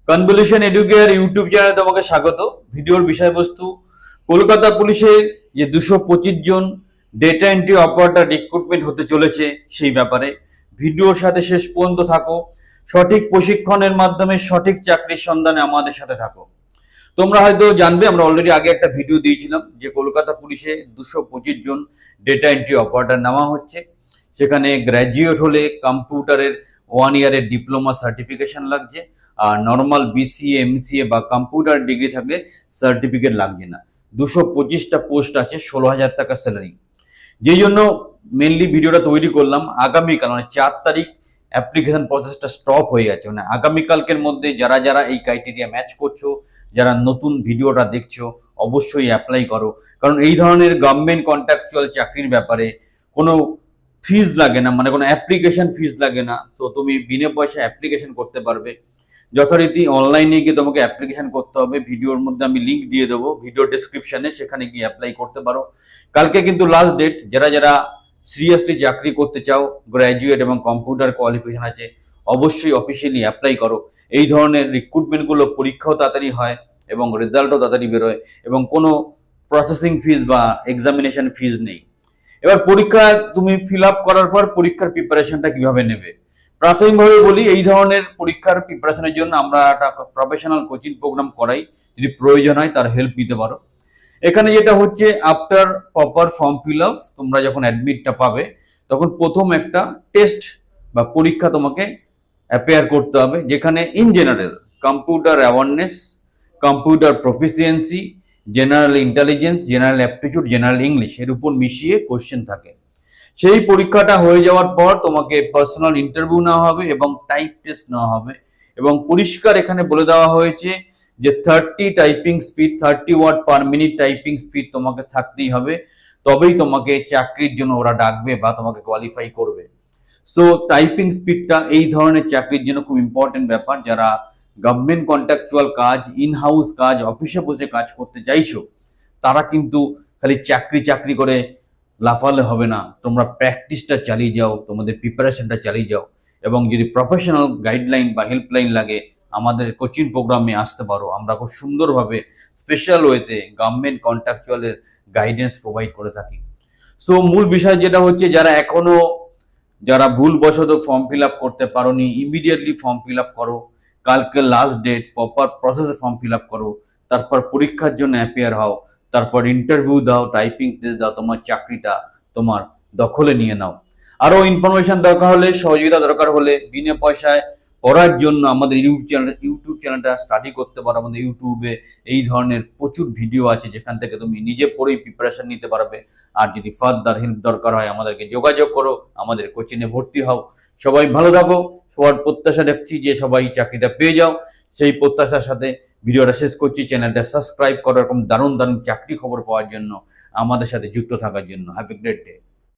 Convolution educare YouTube চ্যানেলে তোমাকে স্বাগত। ভিডিওর বিষয়বস্তু কলকাতা পুলিশের যে 225 জন ডেটা এন্ট্রি অপারেটর রিক্রুটমেন্ট হতে চলেছে সেই ব্যাপারে ভিডিওর সাথে শেষ পর্যন্ত থাকো। সঠিক প্রশিক্ষণের মাধ্যমে সঠিক চাকরির সন্ধানে আমাদের সাথে থাকো। তোমরা হয়তো জানবে, আমরা অলরেডি আগে একটা ভিডিও দিয়েছিলাম যে কলকাতা পুলিশে 225 জন ডেটা এন্ট্রি অপারেটর নেওয়া হচ্ছে। সেখানে গ্র্যাজুয়েট হলে কম্পিউটারের 1 ইয়ারের ডিপ্লোমা সার্টিফিকেশন লাগছে, আর নর্মাল বিসিএ এমসিএ বা কম্পিউটার ডিগ্রি থাকলে সার্টিফিকেট লাগছে না। 225টা পোস্ট আছে, 16,000 টাকা স্যালারি। যেই জন্য মেনলি ভিডিওটা তৈরি করলাম। আগামীকাল মানে 4 তারিখ অ্যাপ্লিকেশন প্রসেসটা স্টপ হয়ে গেছে, মানে আগামীকালকের মধ্যে যারা যারা এই ক্রাইটেরিয়া ম্যাচ করছো, যারা নতুন ভিডিওটা দেখছো, অবশ্যই অ্যাপ্লাই করো। কারণ এই ধরনের গভর্নমেন্ট কন্ট্রাকচুয়াল চাকরির ব্যাপারে কোনো ফিজ লাগে না, মানে কোনো অ্যাপ্লিকেশন ফিজ লাগে না। তো তুমি বিনা পয়সা অ্যাপ্লিকেশন করতে পারবে। যথারীতি অনলাইনে গিয়ে তোমাকে অ্যাপ্লিকেশন করতে হবে। ভিডিওর মধ্যে আমি লিঙ্ক দিয়ে দেবো ভিডিও ডেসক্রিপশনে, সেখানে গিয়ে অ্যাপ্লাই করতে পারো। কালকে কিন্তু লাস্ট ডেট। যারা যারা সিরিয়াসলি চাকরি করতে চাও, গ্র্যাজুয়েট এবং কম্পিউটার কোয়ালিফিকেশন আছে, অবশ্যই অফিসিয়ালি অ্যাপ্লাই করো। এই ধরনের রিক্রুটমেন্টগুলো পরীক্ষাও তাড়াতাড়ি হয় এবং রেজাল্টও তাড়াতাড়ি বেরোয়, এবং কোনো প্রসেসিং ফিজ বা এক্সামিনেশন ফিজ নেই। এবার পরীক্ষা তুমি ফিল আপ করার পর পরীক্ষার প্রিপারেশনটা কিভাবে নেবে? প্রাথমিকভাবে বলি, এই ধরনের পরীক্ষার প্রিপারেশনের জন্য আমরা একটা প্রফেশনাল কোচিং প্রোগ্রাম করাই। যদি প্রয়োজন হয় তার হেল্প নিতে পারো। এখানে যেটা হচ্ছে, after proper form fill up তোমরা যখন অ্যাডমিটটা পাবে, তখন প্রথম একটা টেস্ট বা পরীক্ষা তোমাকে অ্যাপিয়ার করতে হবে, যেখানে in general computer awareness, computer proficiency, general intelligence, general aptitude, general English এর উপর মিশিয়ে কোশ্চেন থাকে। সেই পরীক্ষাটা হয়ে যাওয়ার পর তোমাকে পার্সোনাল ইন্টারভিউ নেওয়া হবে এবং টাইপ টেস্ট নেওয়া হবে। এবং পরিষ্কার এখানে বলে দেওয়া হয়েছে যে 30 typing speed, 30 word per minute typing speed তোমাকে থাকতেই হবে, তবেই তোমাকে চাকরির জন্য ওরা ডাকবে বা তোমাকে কোয়ালিফাই করবে। সো টাইপিং স্পিডটা এই ধরনের চাকরির জন্য খুব ইম্পর্টেন্ট ব্যাপার। যারা গভর্নমেন্ট কন্ট্রাকচুয়াল কাজ, ইন হাউস কাজ, অফিসে বসে কাজ করতে চাইছো, তারা কিন্তু খালি চাকরি চাকরি করে লাফালে হবে না। তোমরা প্র্যাকটিসটা চালিয়ে যাও, তোমাদের প্রিপারেশনটা চালিয়ে যাও, এবং যদি প্রফেশনাল গাইডলাইন বা হেল্পলাইন লাগে আমাদের কোচিং প্রোগ্রামে আসতে পারো। আমরা খুব সুন্দরভাবে স্পেশাল ওয়েতে গভর্নমেন্ট কন্ট্রাকচুয়ালের গাইডেন্স প্রোভাইড করে থাকি। সো মূল বিষয় যেটা হচ্ছে, যারা ভুলবশত ফর্ম ফিল আপ করতে পারোনি, ইমিডিয়েটলি ফর্ম ফিল আপ করো। কালকে লাস্ট ডেট, প্রপার প্রসেসে ফর্ম ফিল আপ করো, তারপর পরীক্ষার জন্য অ্যাপিয়ার হও, তারপর ইন্টারভিউ দাও, টাইপিং টেস্ট দাও, তোমার চাকরিটা তোমার দখলে নিয়ে নাও। আরো ইনফরমেশন দরকার হলে, সহযোগিতা দরকার হলে, বিনা পয়সায় পড়ার জন্য আমাদের ইউটিউব চ্যানেলটা স্টাডি করতে পারো। আমাদের ইউটিউবে এই ধরনের প্রচুর ভিডিও আছে, যেখান থেকে তুমি নিজে পড়েই প্রিপারেশন নিতে পারবে। আর যদি ফার্দার হেল্প দরকার হয় আমাদেরকে যোগাযোগ করো, আমাদের কোচিংয়ে ভর্তি হও। সবাই ভালো থাকো। সবার প্রত্যাশা রাখছি যে সবাই চাকরিটা পেয়ে যাও। সেই প্রত্যাশার সাথে ভিডিওটা শেষ করছি। চ্যানেলটা সাবস্ক্রাইব করো এরকম দারুণ দারুণ চাকরি খবর পাওয়ার জন্য, আমাদের সাথে যুক্ত থাকার জন্য। Have a great day.